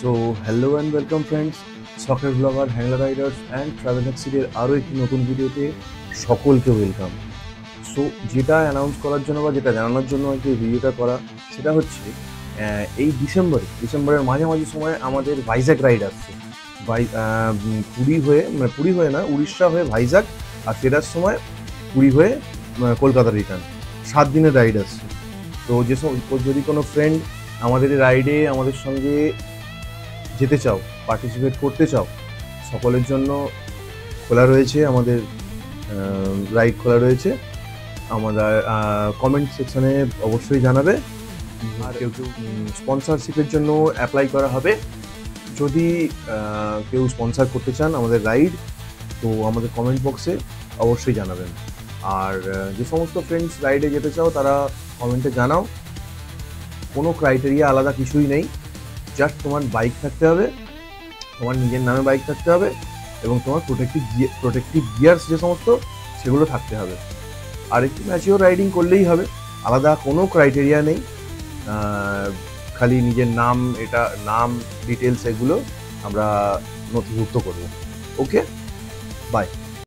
So hello and welcome friends, সকের blogger, হ্যাংলার riders and travel সিরিজের আরও একটি নতুন ভিডিওতে সকলকে ওয়েলকাম। সো যেটা অ্যানাউন্স করার জন্য বা যেটা জানানোর জন্য আর কি ভিডিওটা করা, সেটা হচ্ছে এই ডিসেম্বরের মাঝামাঝি সময় আমাদের ভাইজ্যাক রাইড আসছে। পুরী হয়ে না, উড়িষ্যা হয়ে ভাইজ্যাক, আর ফেরার সময় পুরী হয়ে কলকাতা রিটার্ন। 7 দিনের রাইড আসছে। তো যদি কোনো ফ্রেন্ড আমাদের এই রাইডে আমাদের সঙ্গে যেতে চাও, পার্টিসিপেট করতে চাও, সকলের জন্য খোলা রয়েছে আমাদের রাইড খোলা রয়েছে। আমাদের কমেন্ট সেকশনে অবশ্যই জানাবে। আর কেউ স্পন্সরশিপের জন্য অ্যাপ্লাই করা হবে। যদি কেউ স্পন্সর করতে চান আমাদের রাইড, তো আমাদের কমেন্ট বক্সে অবশ্যই জানাবেন। আর যে সমস্ত ফ্রেন্ডস রাইডে যেতে চাও তারা কমেন্টে জানাও। কোনো ক্রাইটেরিয়া আলাদা কিছুই নেই, জাস্ট তোমার বাইক থাকতে হবে, তোমার নিজের নামে বাইক থাকতে হবে, এবং তোমার প্রোটেক্টিভ গিয়ার্স যে সমস্ত, সেগুলো থাকতে হবে। আর একটু ম্যাচিওর রাইডিং করলেই হবে, আলাদা কোনো ক্রাইটেরিয়া নেই। খালি নিজের নাম ডিটেলস এগুলো আমরা নথিভুক্ত করব। ওকে, বাই।